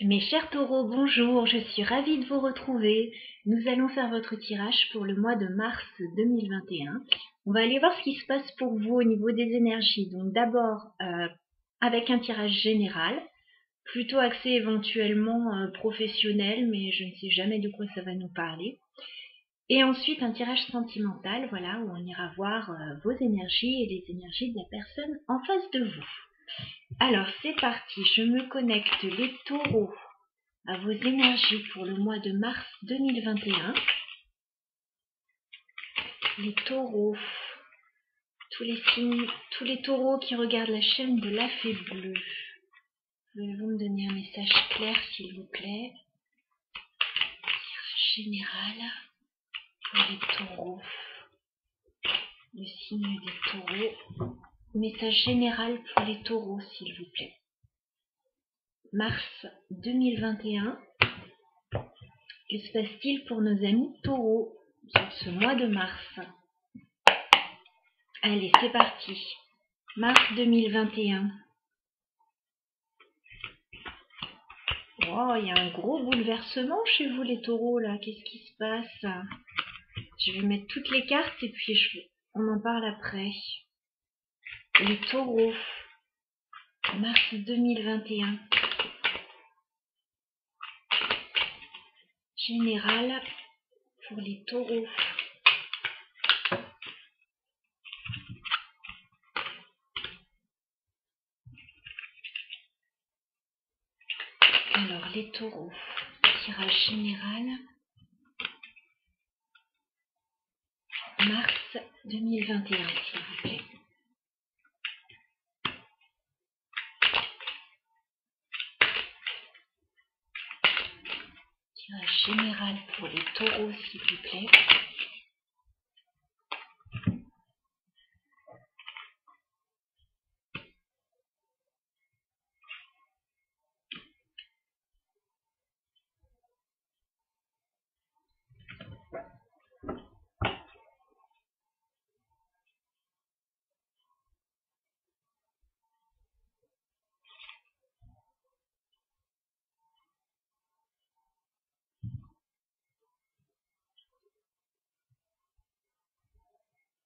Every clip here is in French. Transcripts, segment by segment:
Mes chers taureaux, bonjour, je suis ravie de vous retrouver. Nous allons faire votre tirage pour le mois de mars 2021. On va aller voir ce qui se passe pour vous au niveau des énergies. Donc d'abord avec un tirage général, plutôt axé éventuellement professionnel, mais je ne sais jamais de quoi ça va nous parler. Et ensuite un tirage sentimental, voilà, où on ira voir vos énergies et les énergies de la personne en face de vous. Alors c'est parti, je me connecte les taureaux à vos énergies pour le mois de mars 2021. Les taureaux, tous les signes, tous les taureaux qui regardent la chaîne de la fée bleue. Pouvez-vous me donner un message clair s'il vous plaît? Général pour les taureaux. Le signe des taureaux. Message général pour les taureaux s'il vous plaît. Mars 2021. Que se passe-t-il pour nos amis taureaux sur ce mois de mars? Allez, c'est parti. Mars 2021. Oh, il y a un gros bouleversement chez vous les taureaux là. Qu'est-ce qui se passe? Je vais mettre toutes les cartes et puis on en parle après. Les taureaux. Mars 2021. Général pour les taureaux. Alors les taureaux. Tirage général. Mars 2021 s'il vous plaît. Tirage général pour les taureaux s'il vous plaît.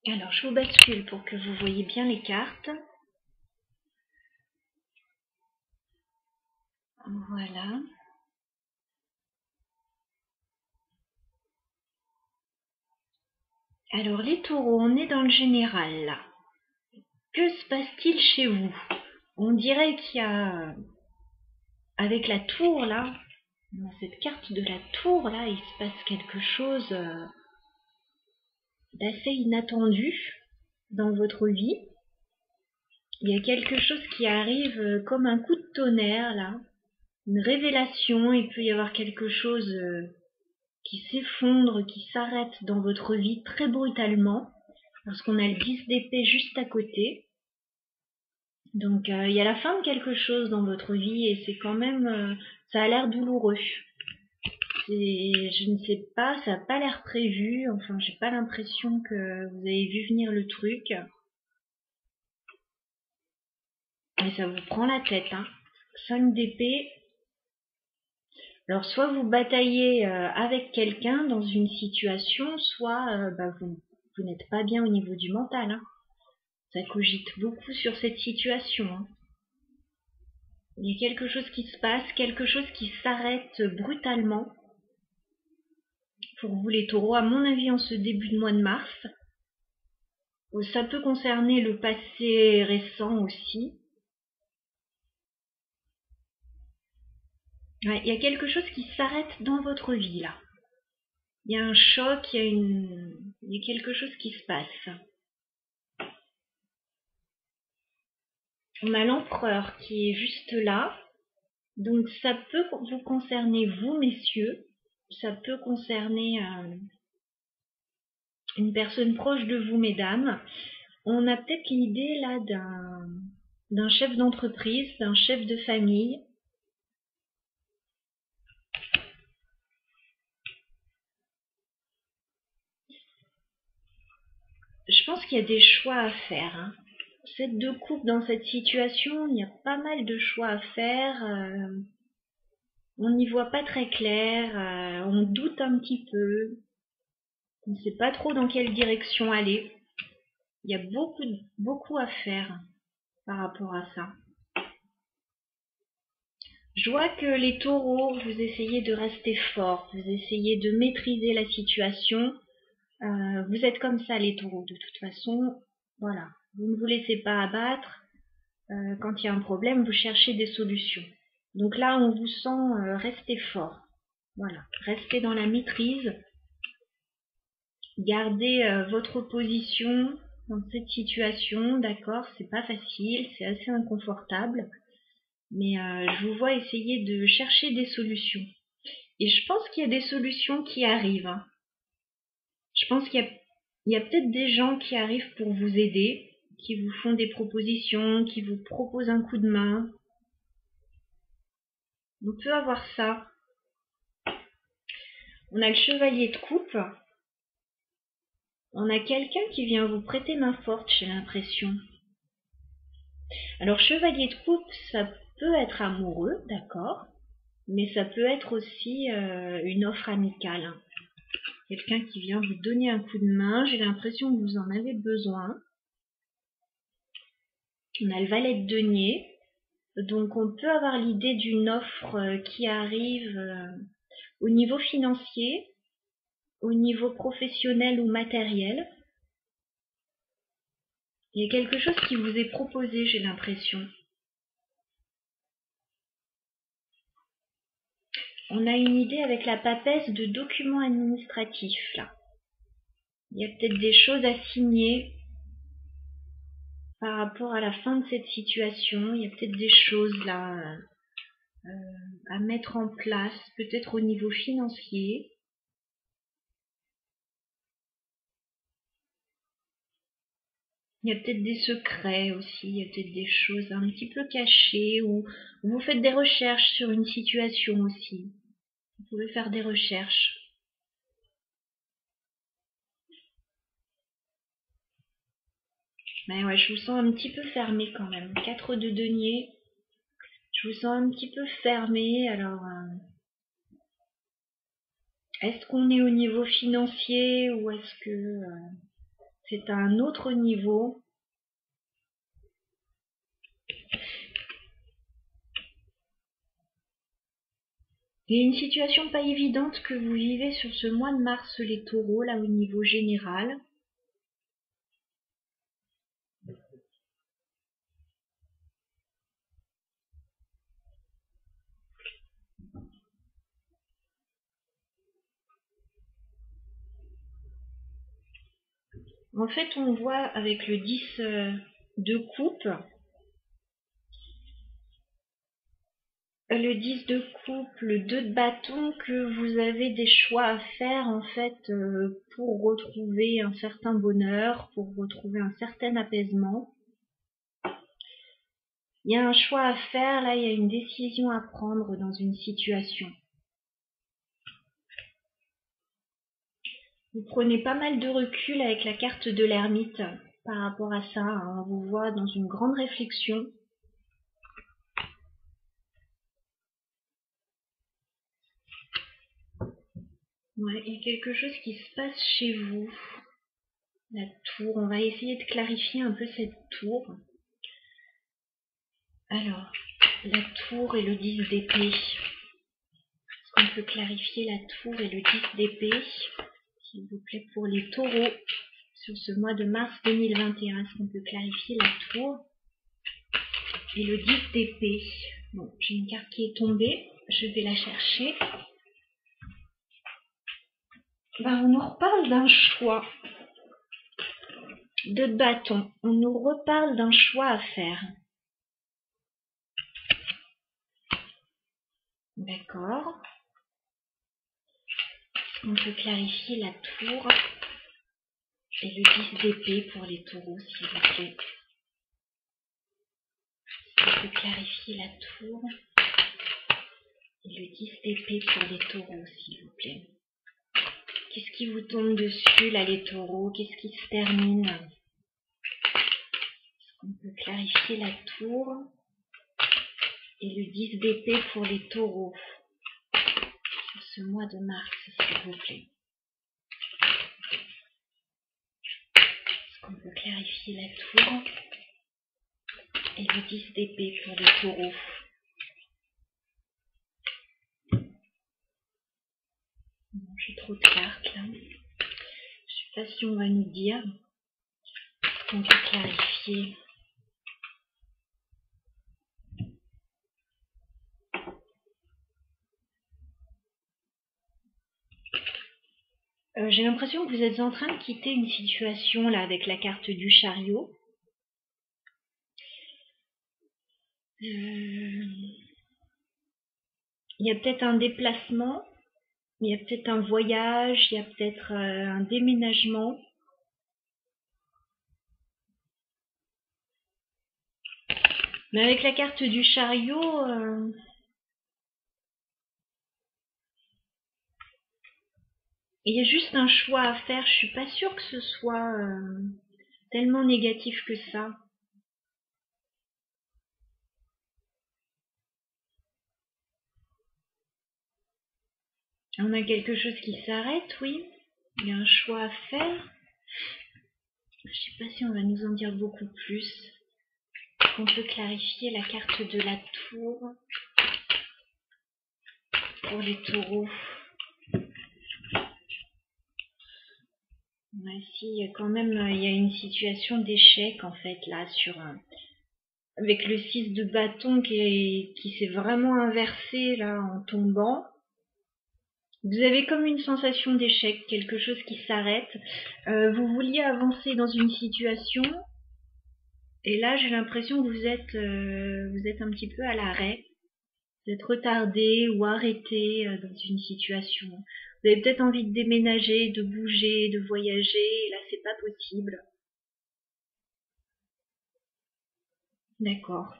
Alors, je vous bascule pour que vous voyez bien les cartes. Voilà. Alors, les taureaux, on est dans le général, là. Que se passe-t-il chez vous? On dirait qu'il y a, avec la tour, là, dans cette carte de la tour, là, il se passe quelque chose d'assez inattendu dans votre vie. Il y a quelque chose qui arrive comme un coup de tonnerre, là. Une révélation, il peut y avoir quelque chose qui s'effondre, qui s'arrête dans votre vie très brutalement, parce qu'on a le 10 d'épée juste à côté. Donc il y a la fin de quelque chose dans votre vie et c'est quand même, ça a l'air douloureux. Je ne sais pas, ça n'a pas l'air prévu, enfin j'ai pas l'impression que vous avez vu venir le truc. Mais ça vous prend la tête, hein. 5 d'épée. Alors soit vous bataillez avec quelqu'un dans une situation, soit vous n'êtes pas bien au niveau du mental, hein. Ça cogite beaucoup sur cette situation, hein. Il y a quelque chose qui se passe, quelque chose qui s'arrête brutalement. Pour vous les taureaux, à mon avis en ce début de mois de mars. Ça peut concerner le passé récent aussi. Ouais, il y a quelque chose qui s'arrête dans votre vie là. Il y a un choc, il y a quelque chose qui se passe. On a l'empereur qui est juste là. Donc ça peut vous concerner vous messieurs. Ça peut concerner une personne proche de vous mesdames. On a peut-être l'idée là d'un chef d'entreprise, d'un chef de famille. Je pense qu'il y a des choix à faire, hein. 7 de coupe dans cette situation, il y a pas mal de choix à faire. On n'y voit pas très clair, on doute un petit peu, on ne sait pas trop dans quelle direction aller. Il y a beaucoup à faire par rapport à ça. Je vois que les taureaux, vous essayez de rester forts, vous essayez de maîtriser la situation. Vous êtes comme ça les taureaux, de toute façon, voilà. Vous ne vous laissez pas abattre. Quand il y a un problème, vous cherchez des solutions. Donc là, on vous sent rester fort. Voilà, restez dans la maîtrise. Gardez votre position dans cette situation, d'accord, c'est pas facile, c'est assez inconfortable. Mais je vous vois essayer de chercher des solutions. Et je pense qu'il y a des solutions qui arrivent. Hein. Je pense qu'il y a peut-être des gens qui arrivent pour vous aider, qui vous font des propositions, qui vous proposent un coup de main. On peut avoir ça. On a le chevalier de coupe. On a quelqu'un qui vient vous prêter main forte, j'ai l'impression. Alors, chevalier de coupe, ça peut être amoureux, d'accord, mais ça peut être aussi une offre amicale. Hein. Quelqu'un qui vient vous donner un coup de main, j'ai l'impression que vous en avez besoin. On a le valet de denier, donc on peut avoir l'idée d'une offre qui arrive au niveau financier, au niveau professionnel ou matériel. Il y a quelque chose qui vous est proposé, j'ai l'impression. On a une idée avec la papesse de documents administratifs, là. Il y a peut-être des choses à signer par rapport à la fin de cette situation. Il y a peut-être des choses, là, à mettre en place, peut-être au niveau financier. Il y a peut-être des secrets aussi, il y a peut-être des choses un petit peu cachées, ou vous faites des recherches sur une situation aussi. Vous pouvez faire des recherches. Mais ouais, je vous sens un petit peu fermé quand même. 4 de denier. Je vous sens un petit peu fermé. Alors, est-ce qu'on est au niveau financier ou est-ce que c'est à un autre niveau? Il y a une situation pas évidente que vous vivez sur ce mois de mars, les taureaux, là au niveau général. En fait, on voit avec le 10 de coupe, le 10 de coupe, le 2 de bâton, que vous avez des choix à faire en fait pour retrouver un certain bonheur, pour retrouver un certain apaisement. Il y a un choix à faire, là il y a une décision à prendre dans une situation. Vous prenez pas mal de recul avec la carte de l'ermite par rapport à ça. Hein. On vous voit dans une grande réflexion. Ouais, il y a quelque chose qui se passe chez vous. La tour, on va essayer de clarifier un peu cette tour. Alors, la tour et le 10 d'épée. Est-ce qu'on peut clarifier la tour et le 10 d'épée, s'il vous plaît, pour les taureaux sur ce mois de mars 2021? Est-ce qu'on peut clarifier la tour et le 10 d'épée? Bon, j'ai une carte qui est tombée, je vais la chercher. Ben, on nous reparle d'un choix. De bâton, on nous reparle d'un choix à faire. D'accord. On peut clarifier la tour et le 10 d'épée pour les taureaux, s'il vous plaît. On peut clarifier la tour et le 10 d'épée pour les taureaux, s'il vous plaît. Qu'est-ce qui vous tombe dessus, là, les taureaux? Qu'est-ce qui se termine? On peut clarifier la tour et le 10 d'épée pour les taureaux. ce mois de mars, s'il vous plaît? Est-ce qu'on peut clarifier la tour et le 10 d'épée pour les taureaux? Bon, j'ai trop de cartes là. Je sais pas si on va nous dire ce qu'on peut clarifier. J'ai l'impression que vous êtes en train de quitter une situation là avec la carte du chariot. Il y a peut-être un déplacement, il y a peut-être un voyage, il y a peut-être un déménagement. Mais avec la carte du chariot, il y a juste un choix à faire. Je suis pas sûre que ce soit tellement négatif que ça. On a quelque chose qui s'arrête, oui. Il y a un choix à faire. Je sais pas si on va nous en dire beaucoup plus. On peut clarifier la carte de la tour pour les taureaux. Ici, quand même, il y a une situation d'échec, en fait, là, avec le 6 de bâton qui s'est vraiment inversé, là, en tombant. Vous avez comme une sensation d'échec, quelque chose qui s'arrête. Vous vouliez avancer dans une situation, et là, j'ai l'impression que vous êtes un petit peu à l'arrêt. Vous êtes retardé ou arrêté dans une situation. Vous avez peut-être envie de déménager, de bouger, de voyager, et là, c'est pas possible. D'accord.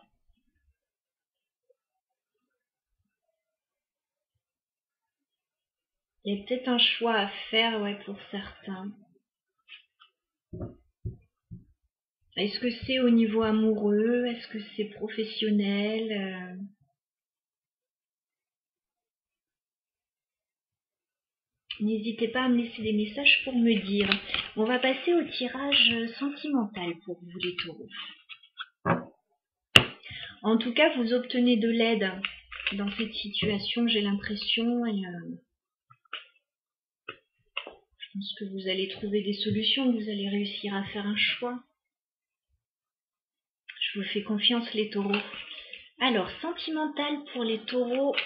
Il y a peut-être un choix à faire, ouais, pour certains. Est-ce que c'est au niveau amoureux? Est-ce que c'est professionnel? N'hésitez pas à me laisser des messages pour me dire. On va passer au tirage sentimental pour vous les taureaux. En tout cas, vous obtenez de l'aide dans cette situation, j'ai l'impression, et je pense que vous allez trouver des solutions, que vous allez réussir à faire un choix. Je vous fais confiance, les taureaux. Alors, sentimental pour les taureaux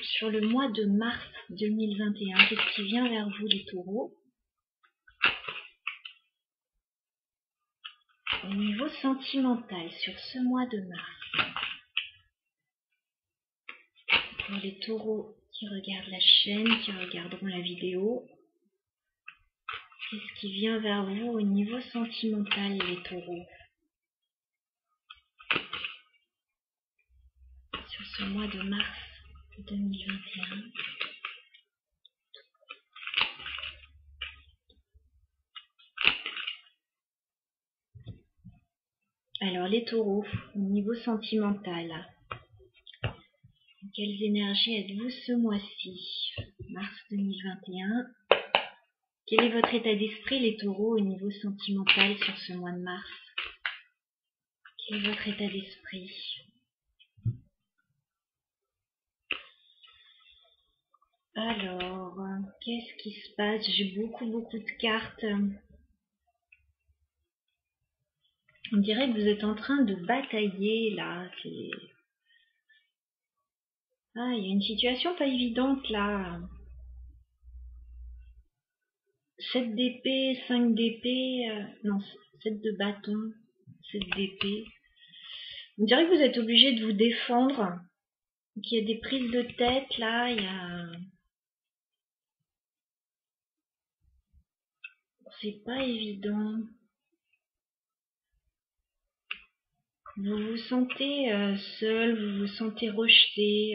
sur le mois de mars 2021. Qu'est-ce qui vient vers vous, les taureaux? Au niveau sentimental, sur ce mois de mars, pour les taureaux qui regardent la chaîne, qui regarderont la vidéo, qu'est-ce qui vient vers vous au niveau sentimental, les taureaux? Sur ce mois de mars 2021. Alors, les taureaux, au niveau sentimental, quelles énergies êtes-vous ce mois-ci, mars 2021? Quel est votre état d'esprit, les taureaux, au niveau sentimental sur ce mois de mars? Quel est votre état d'esprit? Alors, qu'est-ce qui se passe? J'ai beaucoup de cartes. On dirait que vous êtes en train de batailler, là. Ah, il y a une situation pas évidente, là. 7 d'épée, 5 d'épée, non, 7 de bâton, 7 d'épée. On dirait que vous êtes obligé de vous défendre, qu'il y a des prises de tête, là, il y a... C'est pas évident. Vous vous sentez seul, vous vous sentez rejeté.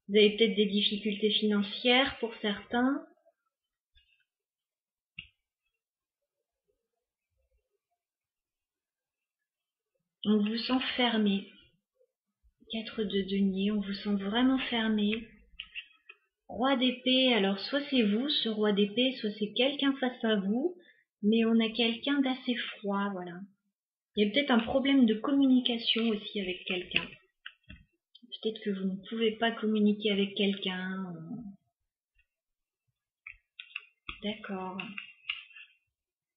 Vous avez peut-être des difficultés financières pour certains. On vous sent fermé. 4 de denier, on vous sent vraiment fermé. Roi d'épée, alors soit c'est vous, ce roi d'épée, soit c'est quelqu'un face à vous, mais on a quelqu'un d'assez froid, voilà. Il y a peut-être un problème de communication aussi avec quelqu'un. Peut-être que vous ne pouvez pas communiquer avec quelqu'un. D'accord.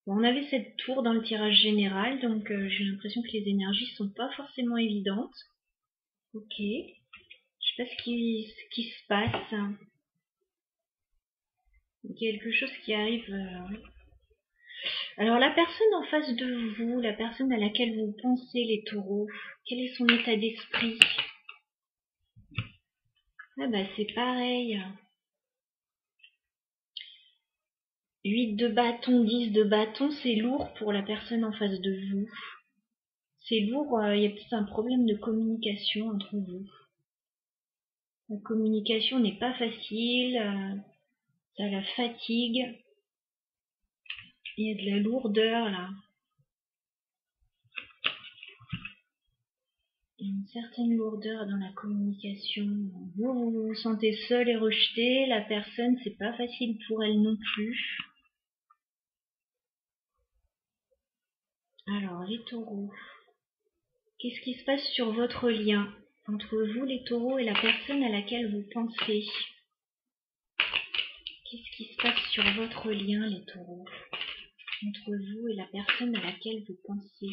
Bon, on avait cette tour dans le tirage général, donc j'ai l'impression que les énergies sont pas forcément évidentes. Ok. Je sais pas ce qui se passe. Quelque chose qui arrive. Ouais. Alors la personne en face de vous, la personne à laquelle vous pensez, les taureaux, quel est son état d'esprit? Ah bah c'est pareil. 8 de bâton, 10 de bâton, c'est lourd pour la personne en face de vous. C'est lourd, il y a peut-être un problème de communication entre vous. La communication n'est pas facile, ça la fatigue. Il y a de la lourdeur là. Une certaine lourdeur dans la communication. Vous vous sentez seul et rejeté, la personne, c'est pas facile pour elle non plus. Alors, les taureaux. Qu'est-ce qui se passe sur votre lien entre vous, les taureaux, et la personne à laquelle vous pensez? Qu'est-ce qui se passe sur votre lien, les taureaux, entre vous et la personne à laquelle vous pensez?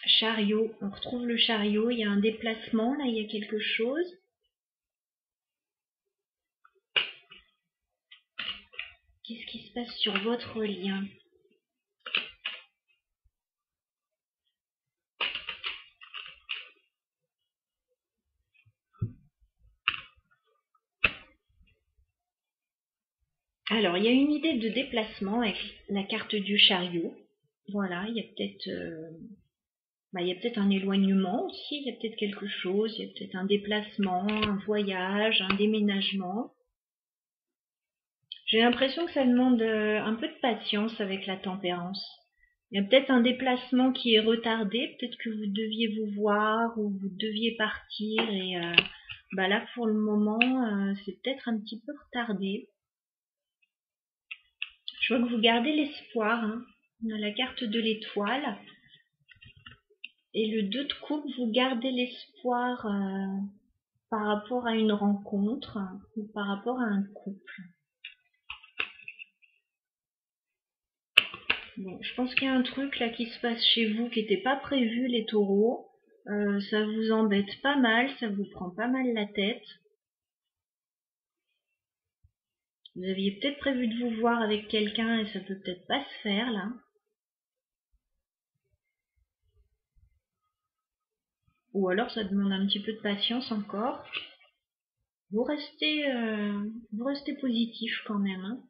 Chariot, on retrouve le chariot, il y a un déplacement, là il y a quelque chose. Qu'est-ce qui se passe sur votre lien? Alors, il y a une idée de déplacement avec la carte du chariot. Voilà, il y a peut-être un éloignement aussi, il y a peut-être quelque chose, il y a peut-être un déplacement, un voyage, un déménagement. J'ai l'impression que ça demande un peu de patience avec la tempérance. Il y a peut-être un déplacement qui est retardé, peut-être que vous deviez vous voir ou vous deviez partir et là pour le moment c'est peut-être un petit peu retardé. Je vois que vous gardez l'espoir, hein. On a la carte de l'étoile et le 2 de coupe, vous gardez l'espoir par rapport à une rencontre ou par rapport à un couple. Bon, je pense qu'il y a un truc là qui se passe chez vous qui n'était pas prévu, les taureaux. Ça vous embête pas mal, ça vous prend pas mal la tête. Vous aviez peut-être prévu de vous voir avec quelqu'un et ça peut peut-être pas se faire là. Ou alors ça demande un petit peu de patience encore. Vous restez positif quand même, hein.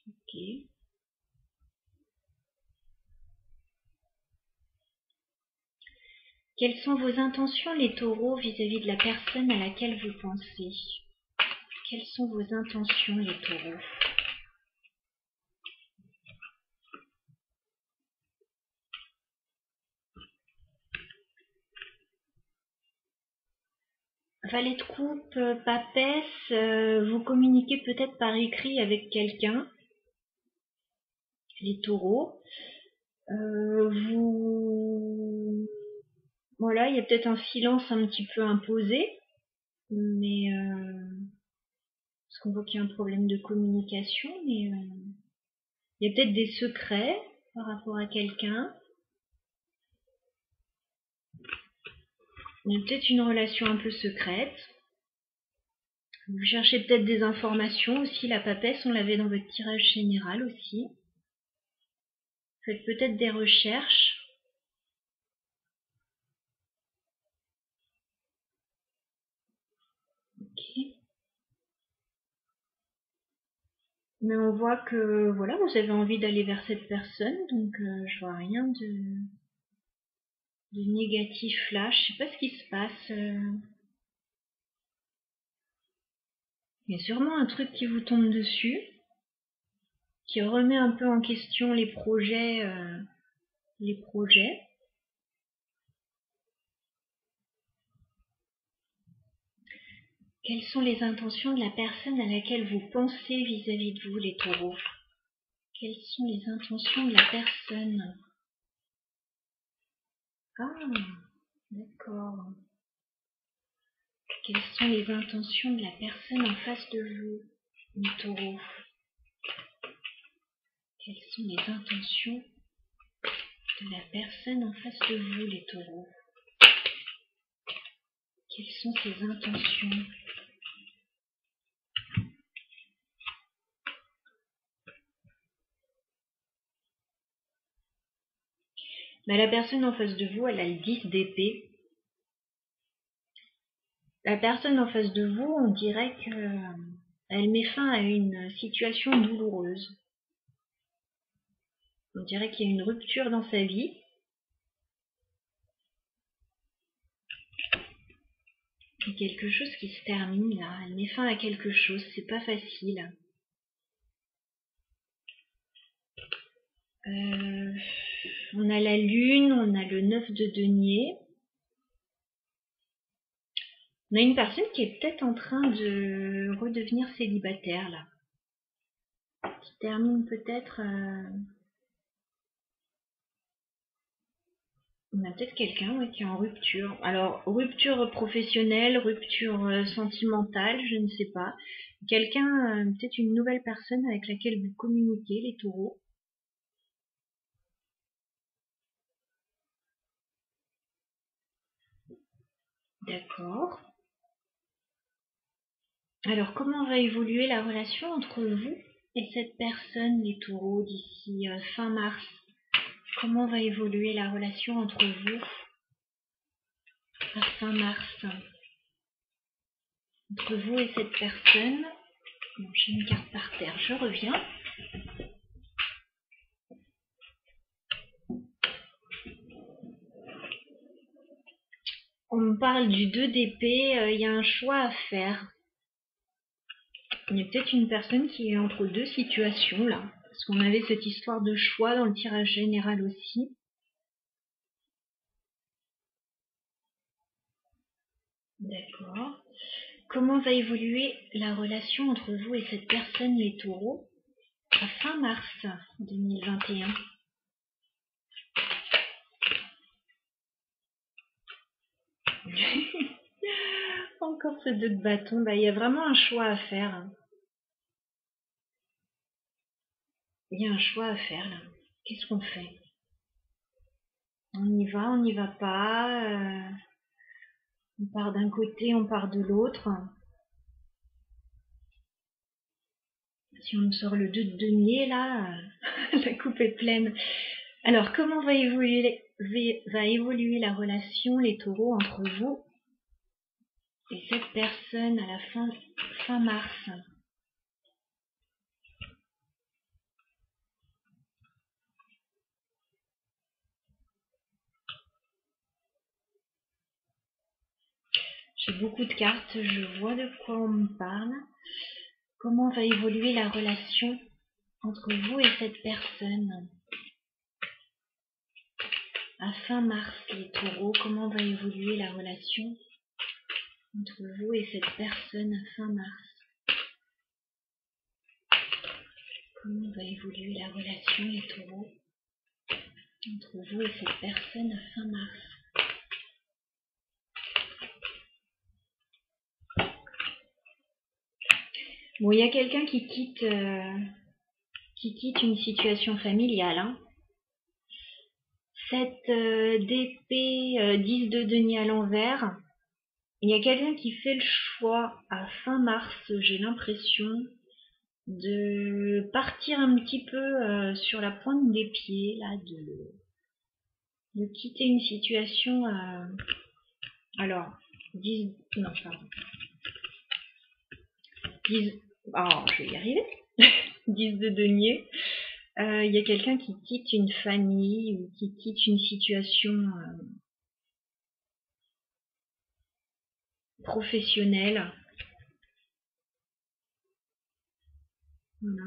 Ok. Quelles sont vos intentions, les taureaux, vis-à-vis de la personne à laquelle vous pensez? Quelles sont vos intentions, les taureaux? Valet de coupe, papesse, vous communiquez peut-être par écrit avec quelqu'un, les taureaux. Voilà, il y a peut-être un silence un petit peu imposé, mais parce qu'on voit qu'il y a un problème de communication, mais il y a peut-être des secrets par rapport à quelqu'un. Il y a peut-être une relation un peu secrète. Vous cherchez peut-être des informations aussi, la papesse, on l'avait dans votre tirage général aussi. Faites peut-être des recherches. Ok. Mais on voit que voilà, vous avez envie d'aller vers cette personne, donc je vois rien de négatif là. Je sais pas ce qui se passe. Il y a sûrement un truc qui vous tombe dessus, qui remet un peu en question les projets les projets. Quelles sont les intentions de la personne à laquelle vous pensez vis-à-vis de vous, les taureaux? Quelles sont les intentions de la personne? Ah, d'accord. Quelles sont les intentions de la personne en face de vous, les taureaux? Quelles sont les intentions de la personne en face de vous, les taureaux? Quelles sont ses intentions? La personne en face de vous, elle a le 10 d'épée. La personne en face de vous, on dirait qu'elle met fin à une situation douloureuse. On dirait qu'il y a une rupture dans sa vie. Il y a quelque chose qui se termine là. Elle met fin à quelque chose. C'est pas facile. On a la lune, on a le 9 de denier. On a une personne qui est peut-être en train de redevenir célibataire là. Qui termine peut-être... On a peut-être quelqu'un qui est en rupture. Alors, rupture professionnelle, rupture sentimentale, je ne sais pas. Quelqu'un, peut-être une nouvelle personne avec laquelle vous communiquez, les taureaux. D'accord. Alors, comment va évoluer la relation entre vous et cette personne, les taureaux, d'ici fin mars? Comment va évoluer la relation entre vous à fin mars? Entre vous et cette personne. Bon, j'ai une carte par terre, je reviens. On me parle du 2 d'épée, il y a un choix à faire. Il y a peut-être une personne qui est entre deux situations là. Parce qu'on avait cette histoire de choix dans le tirage général aussi. D'accord. Comment va évoluer la relation entre vous et cette personne, les taureaux, à fin mars 2021? Encore ce 2 de bâton. Il y a vraiment un choix à faire. Il y a un choix à faire là. Qu'est-ce qu'on fait? On y va pas. On part d'un côté, on part de l'autre. Si on me sort le 2 de denier, là, la coupe est pleine. Alors, comment va évoluer la relation, les taureaux, entre vous et cette personne à la fin mars? J'ai beaucoup de cartes, je vois de quoi on me parle. Comment va évoluer la relation entre vous et cette personne à fin mars, les taureaux? Comment va évoluer la relation entre vous et cette personne à fin mars? Comment va évoluer la relation, les taureaux, entre vous et cette personne à fin mars? Bon, il y a quelqu'un qui quitte une situation familiale. Hein. 7 d'épée, 10 de denier à l'envers. Il y a quelqu'un qui fait le choix à fin mars, j'ai l'impression, de partir un petit peu sur la pointe des pieds, là, de quitter une situation. Alors, 10. Non, pardon. 10. Oh, je vais y arriver. 10 de denier. Il y a quelqu'un qui quitte une famille ou qui quitte une situation professionnelle. Voilà.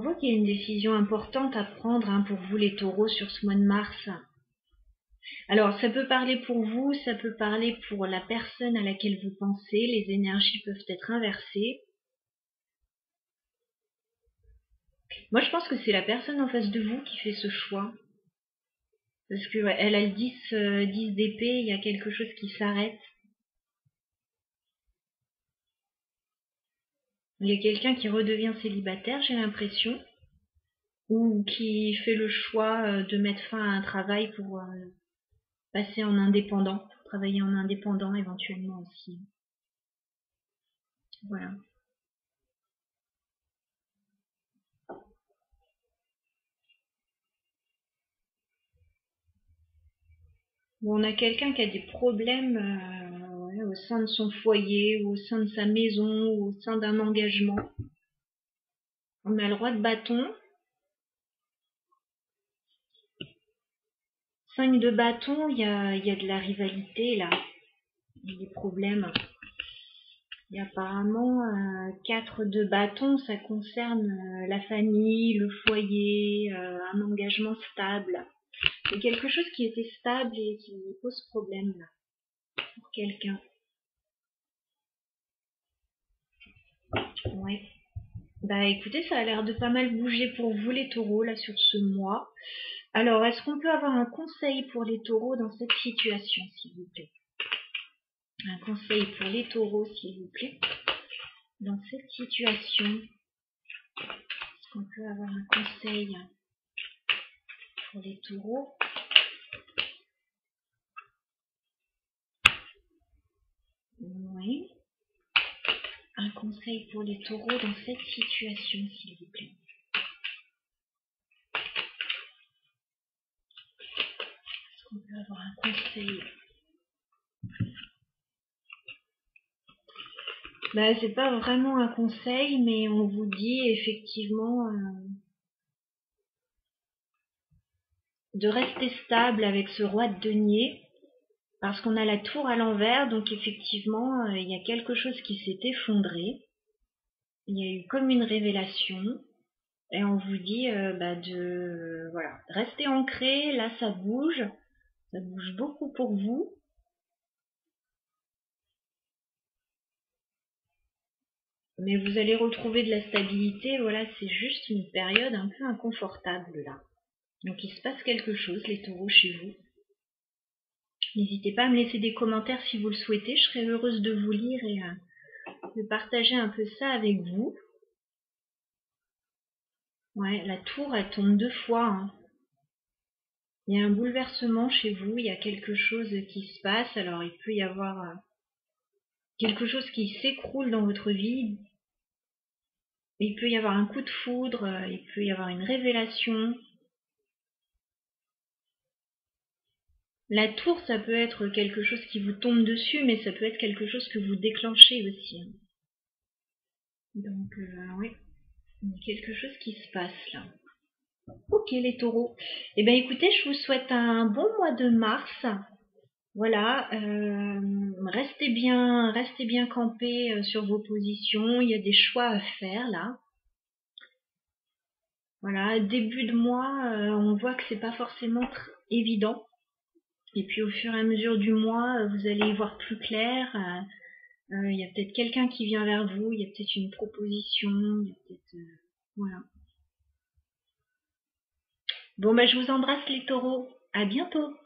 voit qu'il y a une décision importante à prendre hein, pour vous les taureaux sur ce mois de mars. Alors, ça peut parler pour vous, ça peut parler pour la personne à laquelle vous pensez. Les énergies peuvent être inversées. Moi, je pense que c'est la personne en face de vous qui fait ce choix. Parce que ouais, elle a le 10 d'épée, il y a quelque chose qui s'arrête. Il y a quelqu'un qui redevient célibataire, j'ai l'impression. Ou qui fait le choix de mettre fin à un travail pour passer en indépendant. Travailler en indépendant éventuellement aussi. Voilà. Bon, on a quelqu'un qui a des problèmes au sein de son foyer, ou au sein de sa maison, ou au sein d'un engagement. On a le roi de bâton. 5 de bâton, il y a de la rivalité là. Il y a des problèmes. Et apparemment, 4 de bâton, ça concerne la famille, le foyer, un engagement stable. C'est quelque chose qui était stable et qui pose problème là, pour quelqu'un. Ouais. Bah écoutez, ça a l'air de pas mal bouger pour vous les taureaux là sur ce mois. Alors, est-ce qu'on peut avoir un conseil pour les taureaux dans cette situation, s'il vous plaît? Un conseil pour les taureaux, s'il vous plaît, dans cette situation. Est-ce qu'on peut avoir un conseil pour les taureaux? Oui. Un conseil pour les taureaux dans cette situation, s'il vous plaît. Est-ce qu'on peut avoir un conseil? Bah, c'est pas vraiment un conseil, mais on vous dit effectivement de rester stable avec ce roi de denier, parce qu'on a la tour à l'envers, donc effectivement, il y a quelque chose qui s'est effondré. Il y a eu comme une révélation, et on vous dit de voilà, rester ancré. Là, ça bouge beaucoup pour vous. Mais vous allez retrouver de la stabilité. Voilà, c'est juste une période un peu inconfortable là. Donc il se passe quelque chose, les taureaux, chez vous. N'hésitez pas à me laisser des commentaires si vous le souhaitez. Je serai heureuse de vous lire et de partager un peu ça avec vous. Ouais, la tour, elle tombe 2 fois. Hein. Il y a un bouleversement chez vous, il y a quelque chose qui se passe. Alors il peut y avoir quelque chose qui s'écroule dans votre vie. Il peut y avoir un coup de foudre, il peut y avoir une révélation. La tour, ça peut être quelque chose qui vous tombe dessus, mais ça peut être quelque chose que vous déclenchez aussi. Hein. Donc, oui, il y a quelque chose qui se passe là. Ok les taureaux. Eh bien écoutez, je vous souhaite un bon mois de mars. Voilà, restez bien campés sur vos positions. Il y a des choix à faire là. Voilà, début de mois, on voit que c'est pas forcément évident. Et puis au fur et à mesure du mois, vous allez y voir plus clair. Il y a peut-être quelqu'un qui vient vers vous, il y a peut-être une proposition, il y a peut-être voilà. Bon bah je vous embrasse les taureaux. À bientôt.